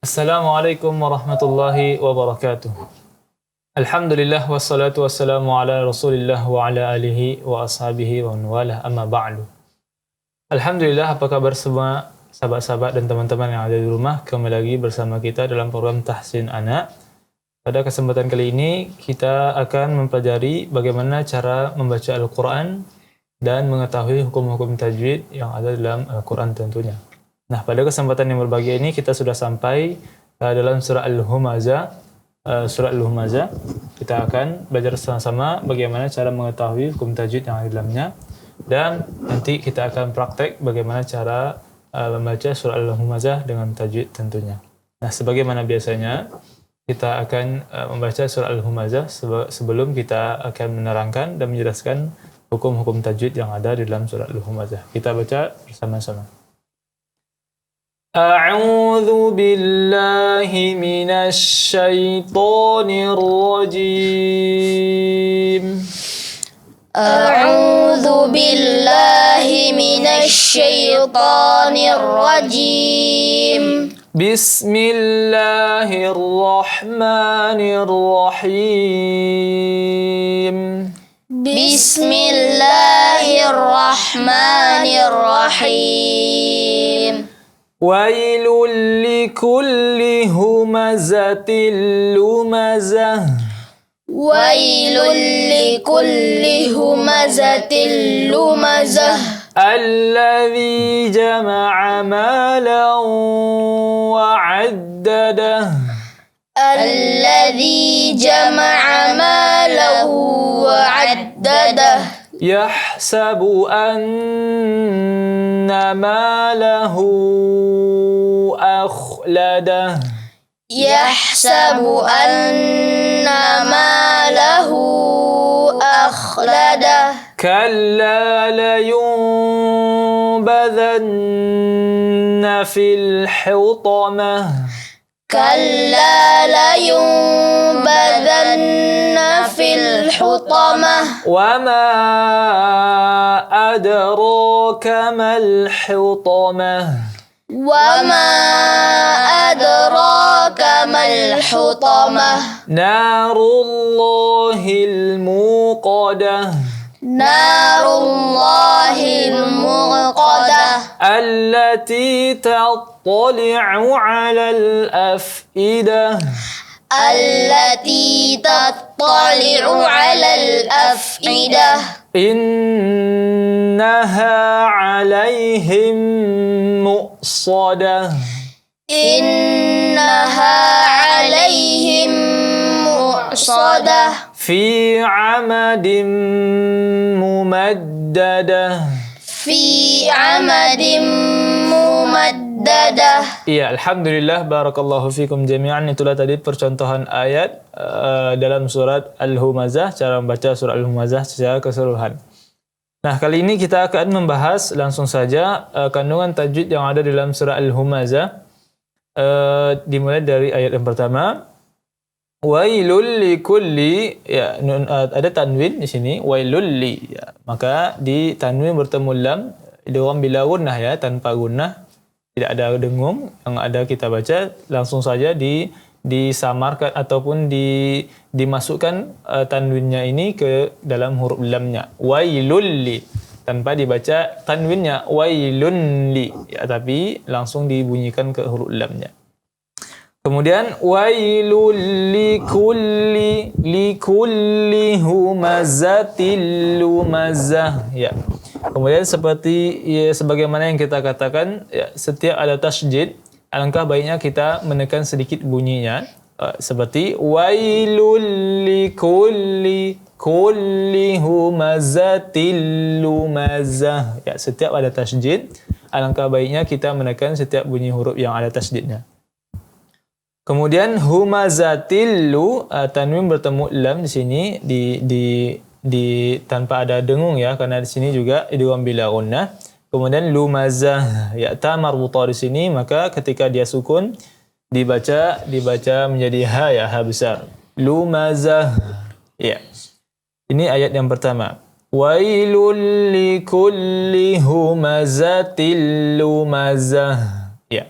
Assalamualaikum warahmatullahi wabarakatuh. Alhamdulillah wassalatu wassalamu ala Rasulillah wa ala alihi wa ashabihi wa man walah, amma ba'du. Alhamdulillah, apa kabar semua sahabat-sahabat dan teman-teman yang ada di rumah? Kembali lagi bersama kita dalam program Tahsin Anak. Pada kesempatan kali ini kita akan mempelajari bagaimana cara membaca Al-Quran dan mengetahui hukum-hukum tajwid yang ada dalam Al-Quran tentunya. Nah, pada kesempatan yang berbahagia ini kita sudah sampai dalam surah Al-Humazah. Surah Al-Humazah, kita akan belajar sama-sama bagaimana cara mengetahui hukum tajwid yang ada di dalamnya, dan nanti kita akan praktek bagaimana cara membaca surah Al-Humazah dengan tajwid tentunya. Nah, sebagaimana biasanya kita akan membaca surah Al-Humazah sebelum kita akan menerangkan dan menjelaskan hukum-hukum tajwid yang ada di dalam surah Al-Humazah. Kita baca bersama-sama. A'udzu billahi minasy syaithanir rajim. A'udzu billahi minasy syaithanir rajim. Bismillahirrahmanirrahim. Bismillahirrahmanirrahim. Wailul likulli humazatil lumazah. Wailul likulli humazatil lumazah. Alladzi jama'a malan wa 'addadah. Alladzi jama'a malahu wa 'addadah. Yahsabu anna malahu akhladah. Yahsabu anna malahu akhladah. Kalla layunbadhanna fil hutamah. Kalla layunbadhanna fil hutamah. Wama adraka mal hutamah. Wama adraka mal hutamah. Narullahil muqadah. Narullahil muqadah. Allati tattali'u 'alal afidah. Allati tattali'u 'alal afidah. Innaha 'alaihim mu'sadah. Innaha 'alaihim mu'sadah. Fi 'amadin mumaddadah. Fi 'amadin mumaddadah. Iya, alhamdulillah, barakallahu fikum jami'an. Itulah tadi percontohan ayat dalam surat Al-Humazah, cara membaca surat Al-Humazah secara keseluruhan. Nah, kali ini kita akan membahas langsung saja kandungan tajwid yang ada dalam surah Al-Humazah. Dimulai dari ayat yang pertama. Wailul likulli, ya, ada tanwin di sini, wailul li, ya. Maka di tanwin bertemu lam, idgham bila gunnah, ya, tanpa gunnah, tidak ada dengung. Yang ada kita baca langsung saja disamarkan ataupun dimasukkan tanwinnya ini ke dalam huruf lamnya. Wailul li, tanpa dibaca tanwinnya wailun li, ya, tapi langsung dibunyikan ke huruf lamnya. Kemudian wailul likulli humazatil lumazah, ya. Kemudian seperti sebagaimana yang kita katakan, ya, setiap ada tasydid, alangkah baiknya kita menekan sedikit bunyinya, seperti wailul likulli humazatil lumazah, ya. Setiap ada tasydid, alangkah baiknya kita menekan setiap bunyi huruf yang ada tasydidnya. Kemudian humazatil lu, tanwin bertemu lam di sini di tanpa ada dengung, ya, karena di sini juga idgham bila gunnah. Kemudian lumazah, ya, ta marbutah di sini, maka ketika dia sukun dibaca menjadi ha, ya, ha besar. Lumazah, ya. Ini ayat yang pertama. Wailul likulli humazatil lumazah, ya.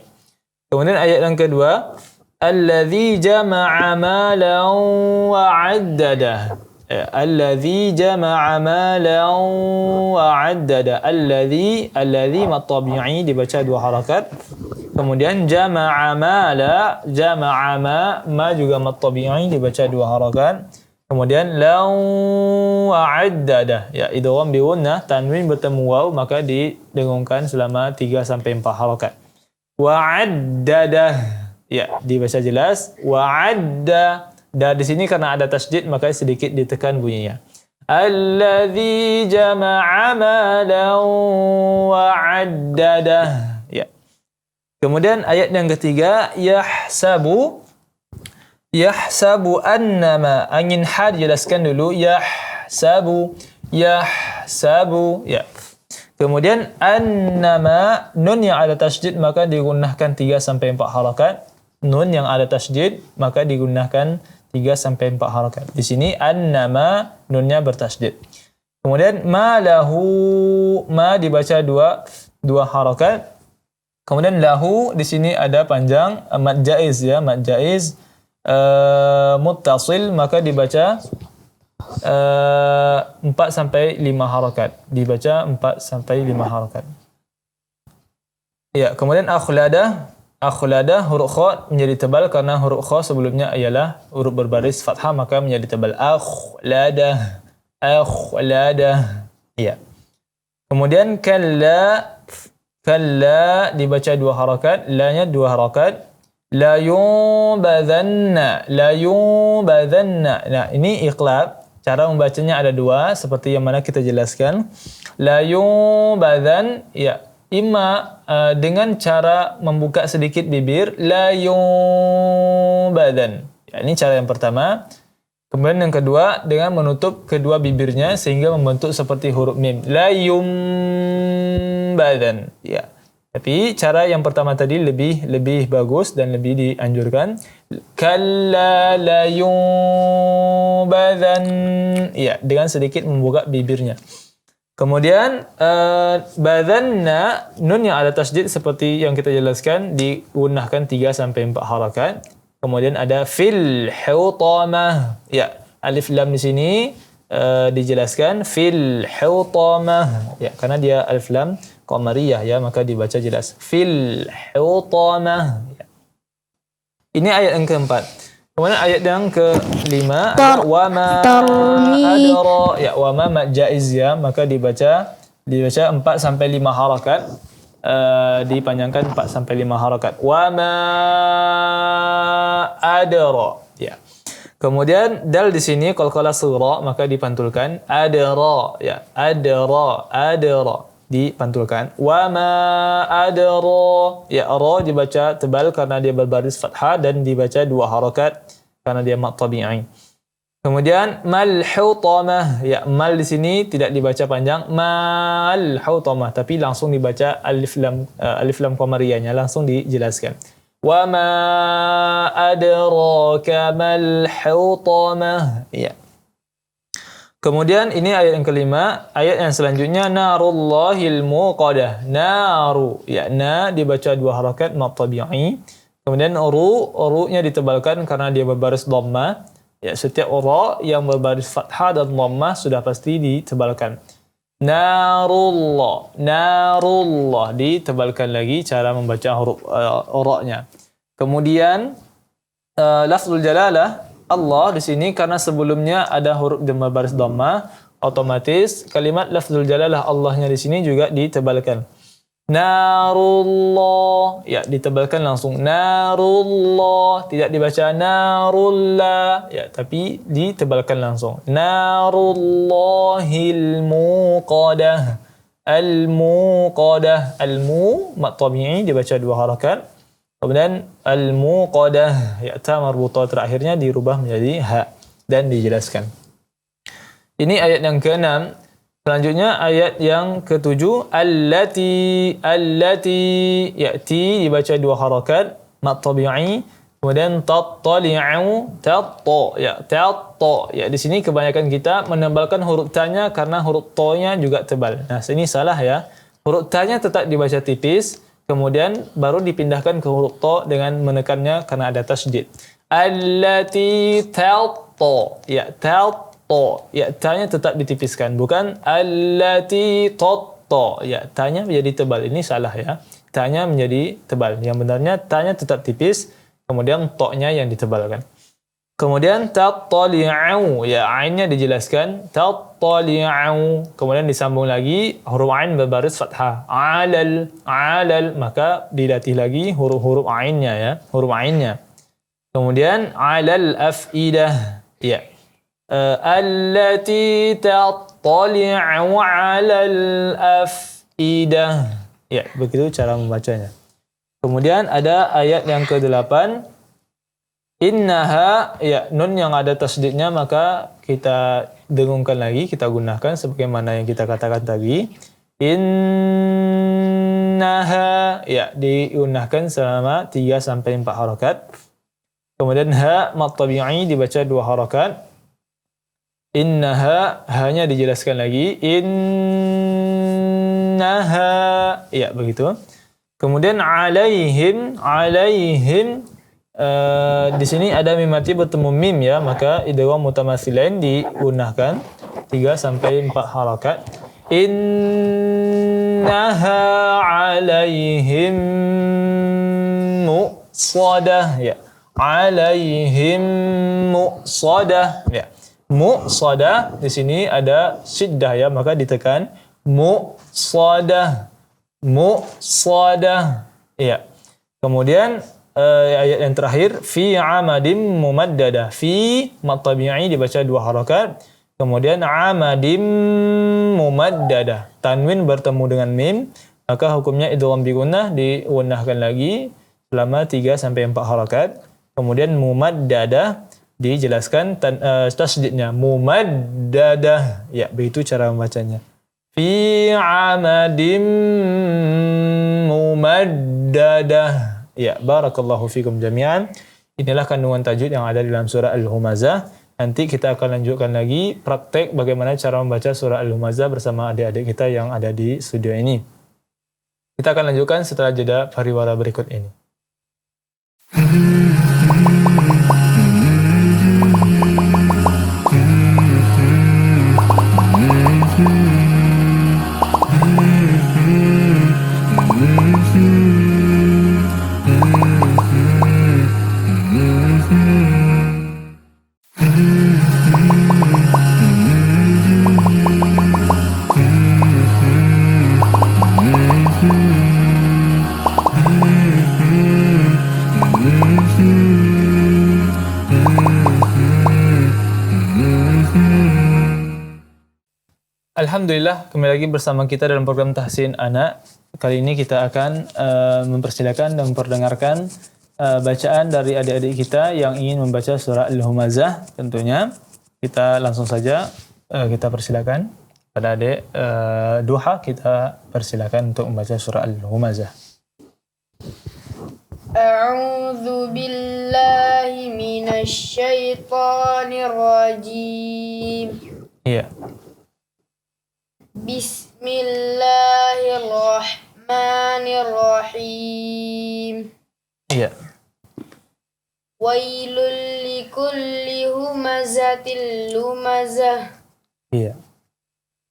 Kemudian ayat yang kedua, alladzi jama'a malan wa 'addada. Alladzi jama'a malan wa 'addada. Alladzi mad tabi'i dibaca dua harakat. Kemudian jama'a ma juga mad tabi'i dibaca dua harakat. Kemudian lan wa 'addada. Ya, idgham bi gunnah, tanwin bertemu waw maka didengungkan selama 3 sampai 4 harakat. Wa'addadah, ya dibaca jelas. Wa'adda, dan di sini karena ada tasydid maka sedikit ditekan bunyinya. Alladzi jama'a malan wa'addadah. Ya. Kemudian ayat yang ketiga, yahsabu annama. Angin ha dijelaskan dulu. Yahsabu. Ya. Kemudian annama, nun yang ada tasydid maka digunakan 3 sampai 4 harakat. Nun yang ada tasydid maka digunakan 3 sampai 4 harakat. Di sini annama nunnya bertasydid. Kemudian ma lahu, ma dibaca dua harakat. Kemudian lahu di sini ada panjang, mad jaiz ya, mad jaiz muttasil maka dibaca 4 sampai 5 harakat. Dibaca 4 sampai 5 harakat. Ya, kemudian akhlada huruf kha menjadi tebal karena huruf kha sebelumnya ialah huruf berbaris fathah maka menjadi tebal. Akhlada. Ya. Kemudian kalla dibaca 2 harakat, la-nya 2 harakat. La yunbadanna. Nah, ini iqlab. Cara membacanya ada 2 seperti yang mana kita jelaskan. La yunbadan, ya, imma dengan cara membuka sedikit bibir, la yunbadan. Ya, ini cara yang pertama. Kemudian yang kedua dengan menutup kedua bibirnya sehingga membentuk seperti huruf mim. La yunbadan. Ya. Tapi cara yang pertama tadi lebih bagus dan lebih dianjurkan. Kalla la yunbadan. Ya, dengan sedikit membuka bibirnya. Kemudian badanna, nun yang ada tasydid seperti yang kita jelaskan digunakan 3 sampai 4 harakat. Kemudian ada fil hutamah. Ya, alif lam di sini dijelaskan fil hutamah. Ya, karena dia alif lam qamariyah ya, maka dibaca jelas fil hutamah. Ya. Ini ayat yang keempat. Kemudian ayat yang kelima wa ma adra. Ya, wa ma jaiz ya, maka dibaca 4 sampai 5 harakat. Dipanjangkan 4 sampai 5 harakat. Wa ma adra. Ya. Kemudian dal di sini qalqalah sughra maka dipantulkan. Adra ya, adra dipantulkan. Wa ma adra. Ya, ra dibaca tebal karena dia berbaris fathah dan dibaca 2 harakat karena dia mad tabi'i. Kemudian mal hutamah. Ya, mal di sini tidak dibaca panjang. Mal hutamah tapi langsung dibaca alif lam qamariyahnya langsung dijelaskan. Wa ma adraka mal hutamah. Ya. Kemudian ini ayat yang kelima. Ayat yang selanjutnya narullahil muqadah. Naru. Ya, na dibaca 2 harakat mad tabi'i. Kemudian ru-nya ditebalkan karena dia berbaris dhammah. Ya, setiap ra yang berbaris fathah dan dhammah sudah pasti ditebalkan. Narullah ditebalkan lagi cara membaca huruf ra-nya. Kemudian lafzul jalalah Allah di sini karena sebelumnya ada huruf berbaris dhammah, otomatis kalimat lafzul jalalah Allahnya di sini juga ditebalkan. Narullah, ya ditebalkan langsung. Narullah, tidak dibaca narullah, ya tapi ditebalkan langsung. Narullahil muqadah. Al-muqadah, al-mu mad tabi'i dibaca 2 harakat. Kemudian al-muqadah, ya ta marbutah terakhirnya dirubah menjadi ha dan dijelaskan. Ini ayat yang ke-6. Selanjutnya ayat yang ke-7 allati ya'ti dibaca 2 harakat mad tabi'i. Kemudian tattali'u ya di sini kebanyakan kita menebalkan huruf ta-nya karena huruf ta-nya juga tebal. Nah, sini salah ya. Huruf ta-nya tetap dibaca tipis kemudian baru dipindahkan ke huruf to dengan menekannya karena ada tasydid. Allati talto, ya talto, ya ta-nya tetap ditipiskan, bukan allati tatto, ya ta-nya menjadi tebal. Ini salah ya. Ta-nya menjadi tebal. Yang benarnya ta-nya tetap tipis, kemudian to-nya yang ditebalkan. Kemudian tattali'u, ya ainnya dijelaskan tattali'u, kemudian disambung lagi huruf ain berbaris fathah, alal, maka dilatih lagi huruf-huruf ainnya ya, huruf ainnya. Kemudian alal afidah, ya allati tattali'u alal afidah, ya begitu cara membacanya. Kemudian ada ayat yang ke-8, innaha, ya nun yang ada tasdidnya maka kita dengungkan lagi, kita gunakan sebagaimana yang kita katakan tadi. Innaha, ya diunahkan selama 3 sampai 4 harakat. Kemudian ha mad tabi'i dibaca 2 harakat. Innaha, hanya dijelaskan lagi. Innaha, ya begitu. Kemudian alaihim, di sini ada mim mati bertemu mim ya, maka idgham mutamatsilain digunahkan 3 sampai 4 harakat. Innaha alaihim muqsadah, ya alaihim muqsadah, ya muqsadah di sini ada syiddah ya, maka ditekan muqsadah, ya. Kemudian ayat yang terakhir fi amadim mumaddada, fi mad tabi'i dibaca 2 harakat, kemudian amadim mumaddada, tanwin bertemu dengan mim, maka hukumnya idgham bi gunnah, digunahkan lagi selama 3 sampai 4 harakat. Kemudian mumaddada dijelaskan tasydidnya mumaddada, ya begitu cara membacanya. Fi amadim mumaddada. Ya, barakallahu fikum jami'an. Inilah kandungan tajwid yang ada di dalam surah Al-Humazah. Nanti kita akan lanjutkan lagi praktek bagaimana cara membaca surah Al-Humazah bersama adik-adik kita yang ada di studio ini. Kita akan lanjutkan setelah jeda pariwara berikut ini. Alhamdulillah, kembali lagi bersama kita dalam program Tahsin Anak. Kali ini kita akan mempersilakan dan memperdengarkan bacaan dari adik-adik kita yang ingin membaca surah Al-Humazah. Tentunya kita langsung saja kita persilakan pada adik Duha, kita persilakan untuk membaca surah Al-Humazah. A'udzu billahi minasy syaithanir rajim. Iya. Bismillahirrahmanirrahim. Iya. Wailul likulli humazatil lumazah. Iya.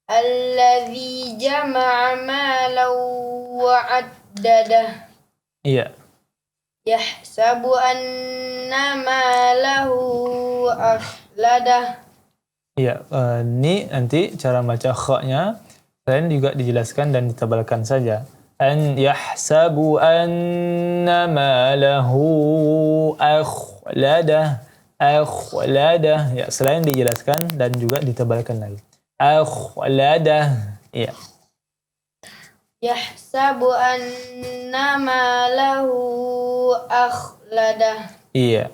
Alladzi jama'a malan wa 'addadah. Iya. Yahsabu anna malahu akhladah. Iya, ini nanti cara baca kha-nya selain juga dijelaskan dan ditebalkan saja. An yahsabu anna malahu akhladah. Ya, selain dijelaskan dan juga ditebalkan lagi. Akhladah. Iya. Yahsabu anna malahu akhladah. Iya.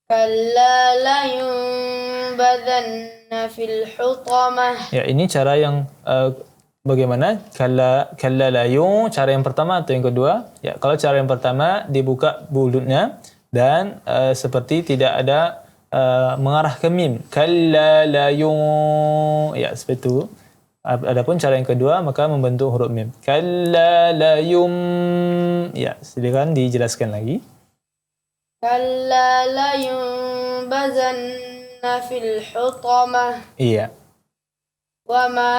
Kalla la yunbadanna fil hutamah. Ya, ini cara yang bagaimana? Kalla la yun, cara yang pertama atau yang kedua? Ya, kalau cara yang pertama dibuka mulutnya dan seperti tidak ada mengarah ke mim. Kalla la yun. Ya, seperti itu. Adapun cara yang kedua maka membentuk huruf mim. Kalla la yum. Ya, silakan dijelaskan lagi. كلا لينبذن في الحطمة Iya. وما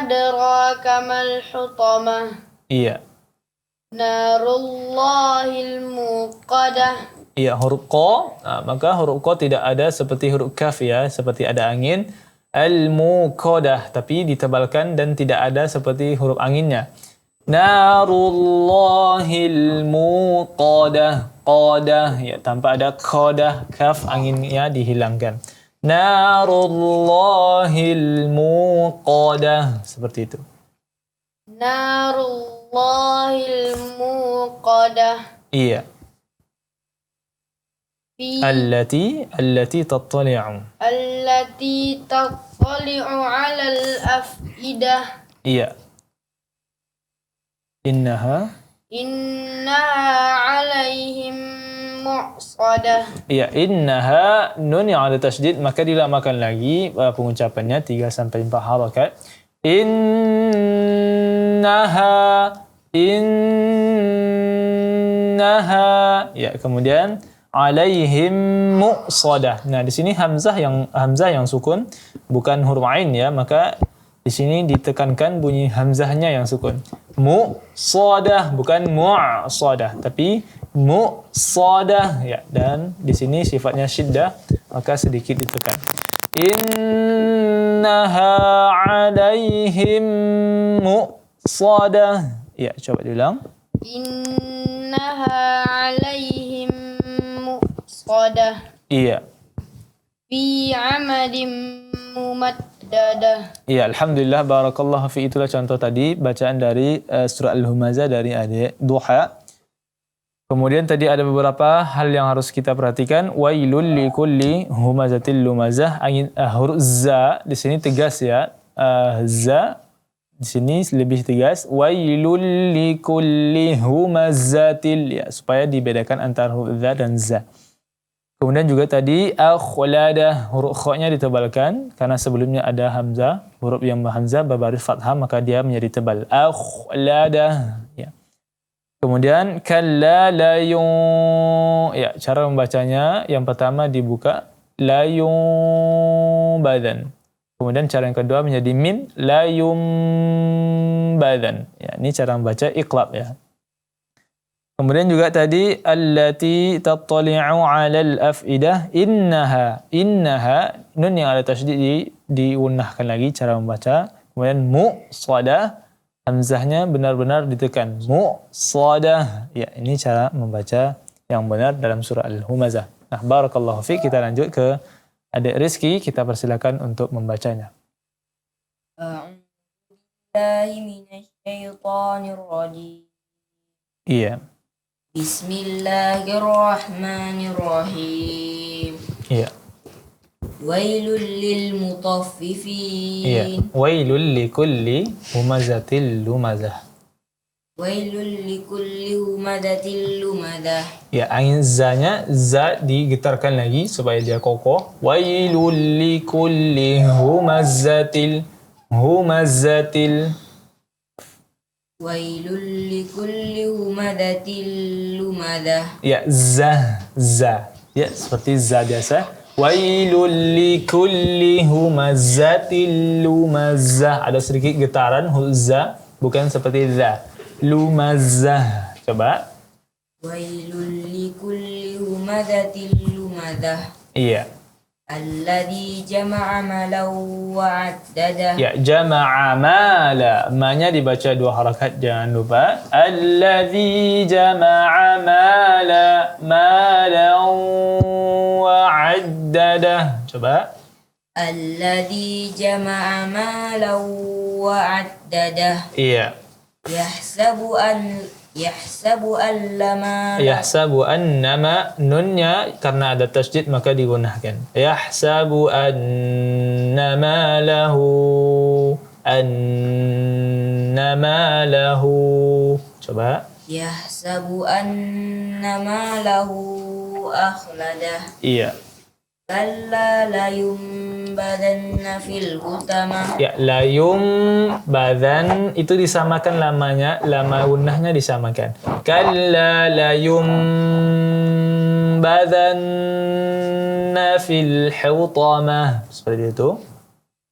أدراك ما الحطمة Iya. نار الله الموقدة. Iya, huruf qa, maka huruf qa tidak ada seperti huruf kaf ya, seperti ada angin. Al-muqadah, tapi ditebalkan dan tidak ada seperti huruf anginnya. Narullahil muqadah. Qadah, ya, tanpa ada qadah, kaf anginnya dihilangkan. Narullahil muqadah, seperti itu. نار الله الموقدة. Iya. في Allati tattali'u. التي تطلع على الأفئدة. Iya. Innaha. عليهم مؤصدة. Iya, innaha nun yang ada tasydid maka dilamakan lagi pengucapannya 3 sampai 4 harakat. Innaha. Ya, kemudian alaihim muqsadah. Nah, di sini hamzah yang sukun, bukan huruf ain ya, maka di sini ditekankan bunyi hamzahnya yang sukun. Muqsadah, bukan mu'sadah, tapi muqsadah ya, dan di sini sifatnya syiddah, maka sedikit ditekan. Innaha alaihim muqsadah. Ya, coba diulang. إنها عليهم مؤصدة. Iya. في عمد ممددة. Iya, alhamdulillah, barakallahu fi. Itulah contoh tadi bacaan dari surah Al-Humazah dari adik Duha. Kemudian tadi ada beberapa hal yang harus kita perhatikan. Wailul likulli humazatil lumazah. Huruf za di sini tegas ya. Za di sini lebih tegas. Wailul likulli humazatil, ya, supaya dibedakan antara huruf za dan za. Kemudian juga tadi akhladah, huruf kha-nya ditebalkan karena sebelumnya ada hamzah, huruf yang hamzah berbaris fathah maka dia menjadi tebal. Akhladah, ya. Kemudian kalla la yun, ya, cara membacanya yang pertama dibuka la yunbadan. Kemudian cara yang kedua menjadi mim la yunbadan. Ya, ini cara membaca iqlab ya. Kemudian juga tadi allati tattali'u 'alal afidah. Innaha nun yang ada tasydid diunahkan lagi cara membaca. Kemudian muqsadah, hamzahnya benar-benar ditekan. Muqsadah. Ya, ini cara membaca yang benar dalam surah Al-Humazah. Nah, barakallahu fiik, kita lanjut ke Adik Rizky, kita persilakan untuk membacanya. A'udzu billahi minasyaitonir rajim. Iya. Bismillahirrahmanirrahim. Iya. Wailul lil mutaffifin. Iya. Wailul likulli humazatil lumazah. Wailul likulli humazatil lumazah. Ya, angin za-nya za digetarkan lagi supaya dia kokoh. Wailul likulli humazatil. Wailul likulli humazatil lumazah. Ya, za. Ya, seperti za biasa. Wailul likulli humazatil lumazah. Ada sedikit getaran huruf za, bukan seperti za. Lumazah. Coba. Wailul likulli humazatil lumazah. Iya. Alladzi jama'a malan wa 'addadah. Ya, jama'a mala. Ma-nya dibaca 2 harakat, jangan lupa. Alladzi jama'a malan wa 'addadah. Coba. Alladzi jama'a malan wa 'addadah. Iya. Yahsabu annama, nunnya karena ada tasydid maka digunakan. Yahsabu annama lahu. Coba. Yahsabu annama lahu akhladah. Iya. Kalla la yunbadanna badanna fil hutama. Ya, layum badan itu disamakan lamanya, lama gunnahnya disamakan. Kalla layum badanna fil hutama. Seperti itu.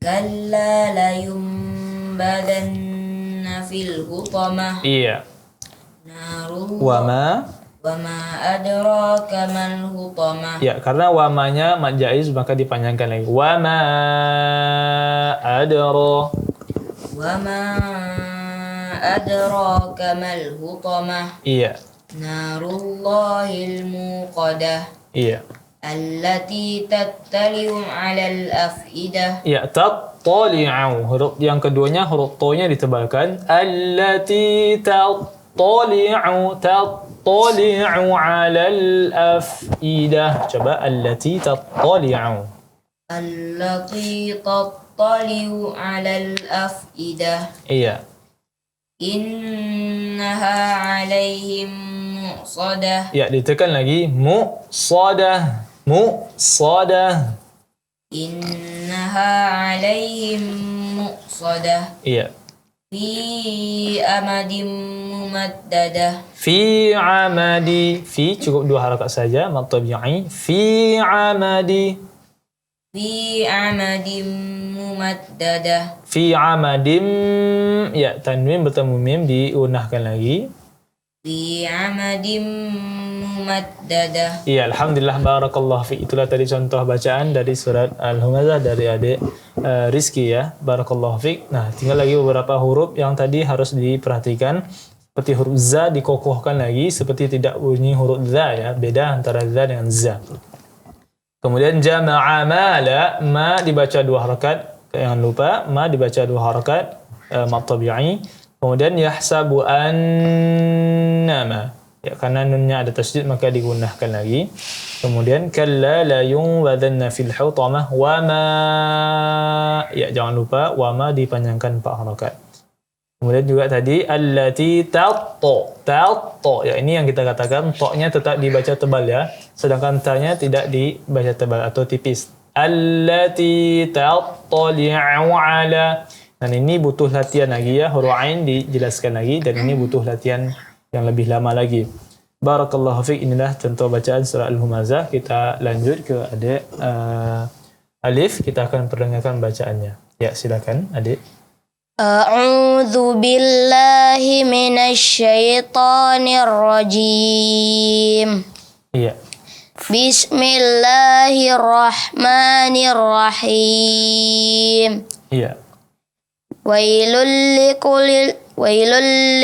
Kalla layum badanna fil hutama. Iya. Narullah. Wama adraka mal hutama. Ya, karena wamanya mad jaiz maka dipanjangkan lagi. Wama adra. Wama adraka mal hutama. Iya. Narullahil muqadah. Iya. Allati tattali'u 'alal afidah. Ya, tattali'u. Huruf yang keduanya huruf to-nya ditebalkan. Allati tattali'u 'alal afidah. Coba allati tattali'u. Allati tattali'u 'alal afidah. Iya. Innaha 'alaihim mu'sadah. Ya, ditekan lagi. Mu'sadah. Mu'sadah. Innaha 'alaihim mu'sadah. Iya. Fi amadim mumaddadah. Fi amadi. Fi cukup 2 harakat saja. Mad tabi'i. Fi amadi. Fi amadim mumaddadah. Fi amadim. Ya, tanwin bertemu mim diunahkan lagi. Fi amadim mumaddadah. Iya, alhamdulillah, barakallah fi. Itulah tadi contoh bacaan dari surat Al-Humazah dari adik Rizky ya. Barakallah fi. Nah, tinggal lagi beberapa huruf yang tadi harus diperhatikan. Seperti huruf za dikokohkan lagi seperti tidak bunyi huruf za ya. Beda antara za dengan za. Kemudian jama'a mala, ma dibaca 2 harakat. Jangan lupa, ma dibaca 2 harakat, mad tabi'i. Kemudian yahsabu annama. Ya, karena nunnya ada tasydid maka digunakan lagi. Kemudian kalla la yunbadanna fil hutamah wa ma. Ya, jangan lupa wa ma dipanjangkan 4 harakat. Kemudian juga tadi allati tatto. Tatto. Ya, ini yang kita katakan to-nya tetap dibaca tebal ya. Sedangkan ta-nya tidak dibaca tebal atau tipis. Allati tattali'u 'ala. Dan ini butuh latihan lagi ya. Huruf ain dijelaskan lagi dan ini butuh latihan yang lebih lama lagi. Barakallahu fiik. Inilah contoh bacaan surah Al-Humazah. Kita lanjut ke adik Alif. Kita akan perdengarkan bacaannya. Ya, silakan adik. A'udzu billahi minasyaitonir rajim. Iya. Bismillahirrahmanirrahim. Iya. Wailul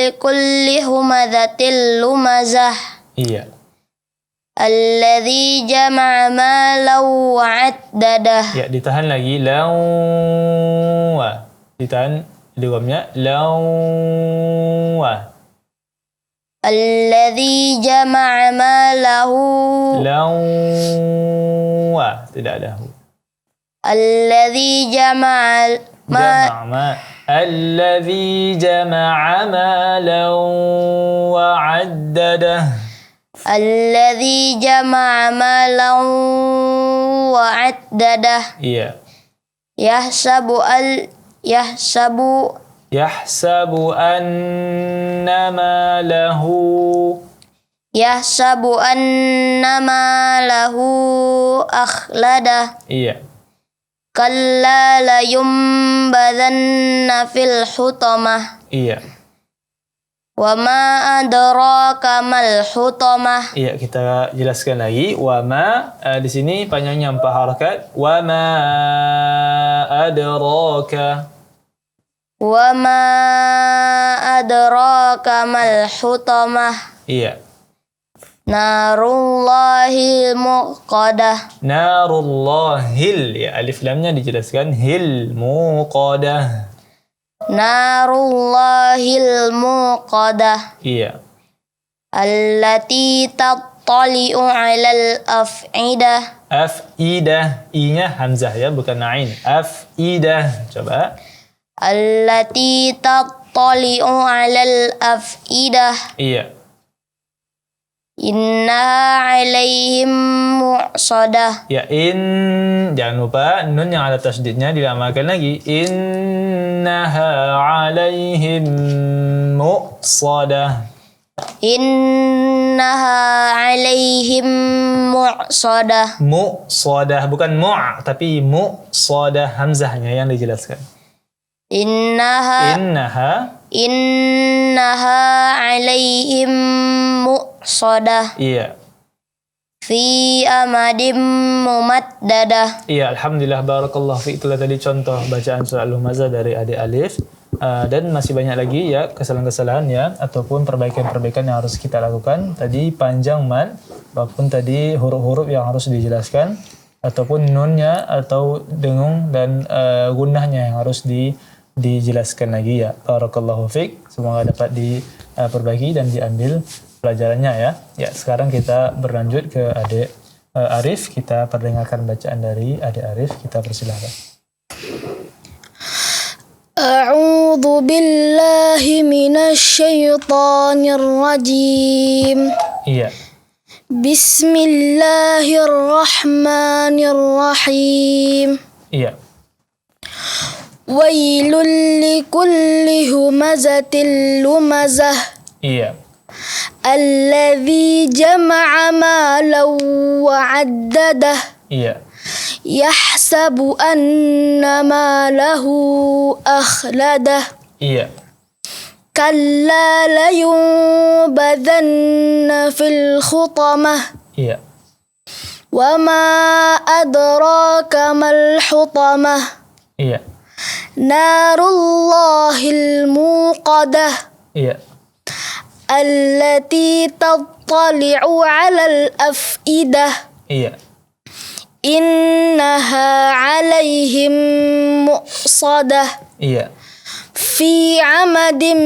likulli humadzatil lumazah. Iya. Alladzi jama'a malan wa 'addadah. Ya, ditahan lagi. Lawa. Ditahan idghamnya. Lawa. Alladzi jama'a malahu. Lawa. Tidak ada hu. Alladzi jama'a الذي جمع مالا وعدده. Alladzi jama'a malan wa 'addadah. Iya. Yahsabu anna malahu akhladah. Iya. Kalla la yumbadanna fil hutamah. Iya. Wa ma adraka mal hutamah. Iya, kita jelaskan lagi. Wa ma di sini panjangnya 4 harakat. Wa ma adraka. Wa ma adraka mal hutamah. Iya. Narullahil muqadah. Narullahil. Ya, alif lamnya dijelaskan. Hil muqadah. Narullahil muqadah. Iya. Allati tattali'u 'alal af'idah. Afidah. I-nya hamzah ya, bukan ain. Afidah. Coba. Allati tattali'u 'alal af'idah. Iya. Innaha alaihim mu'sadah. Ya, jangan lupa nun yang ada tasdidnya dilamakan lagi. Innaha alaihim mu'sadah. Innaha alaihim mu'sadah. Mu'sadah, bukan mu', tapi mu'sadah, hamzahnya yang dijelaskan. Innaha alaihim mu'sadah. Iya. Fi amadim mumaddadah. Iya, alhamdulillah, barakallah fi. Itulah tadi contoh bacaan surah Al-Humazah dari adik Alif. Dan masih banyak lagi ya kesalahan-kesalahan ya ataupun perbaikan-perbaikan yang harus kita lakukan. Tadi panjang mad, ataupun tadi huruf-huruf yang harus dijelaskan, ataupun nunnya atau dengung dan gunnahnya yang harus dijelaskan lagi ya. Barakallahu fiik. Semoga dapat diperbaiki dan diambil pelajarannya ya. Ya, sekarang kita berlanjut ke adik Arif. Kita perdengarkan bacaan dari adik Arif. Kita persilahkan. A'udzu billahi minasy syaithanir rajim. Iya. Bismillahirrahmanirrahim. Iya. Wailul likulli humazatil lumazah. Iya. Alladzi jama'a malan wa 'addadah. Iya. Yahsabu anna malahu akhladah. Iya. Kalla layunbadanna fil khutamah. Iya. Wa ma adraka mal hutamah. Iya. Narullahil muqadah. Iya. Allati tattali'u 'alal afidah. Iya. Innaha 'alaihim mu'sadah. Iya. Fi 'amadim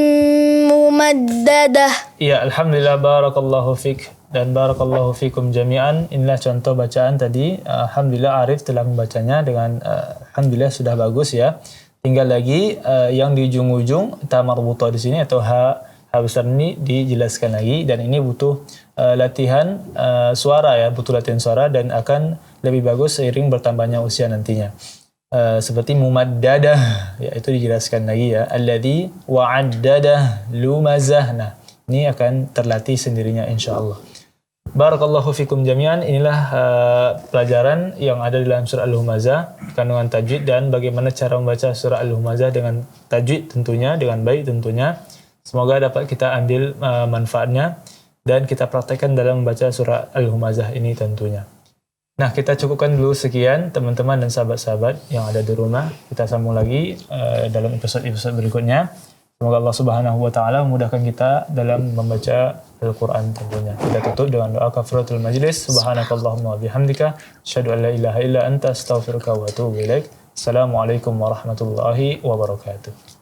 mumaddadah. Iya, alhamdulillah, barakallahu fik dan barakallahu fikum jami'an. Inilah contoh bacaan tadi. Alhamdulillah Arif telah membacanya dengan alhamdulillah sudah bagus ya. Tinggal lagi yang di ujung-ujung ta marbutah di sini atau ha besar ini dijelaskan lagi, dan ini butuh latihan suara ya, butuh latihan suara dan akan lebih bagus seiring bertambahnya usia nantinya. Seperti mumaddadah ya, itu dijelaskan lagi ya. Alladzi wa'addadah lumazah. Nah, ini akan terlatih sendirinya insyaallah. Barakallahu fikum jami'an. Inilah pelajaran yang ada di dalam surah Al-Humazah, kandungan tajwid dan bagaimana cara membaca surah Al-Humazah dengan tajwid tentunya, dengan baik tentunya. Semoga dapat kita ambil manfaatnya dan kita praktekkan dalam membaca surah Al-Humazah ini tentunya. Nah, kita cukupkan dulu sekian teman-teman dan sahabat-sahabat yang ada di rumah. Kita sambung lagi dalam episode-episode berikutnya. Semoga Allah Subhanahu wa taala memudahkan kita dalam membaca Al-Qur'an tentunya. Kita tutup dengan doa kafaratul majlis. Subhanakallahumma wa bihamdika asyhadu an la ilaha illa anta astaghfiruka wa atubu ilaik. Assalamualaikum warahmatullahi wabarakatuh.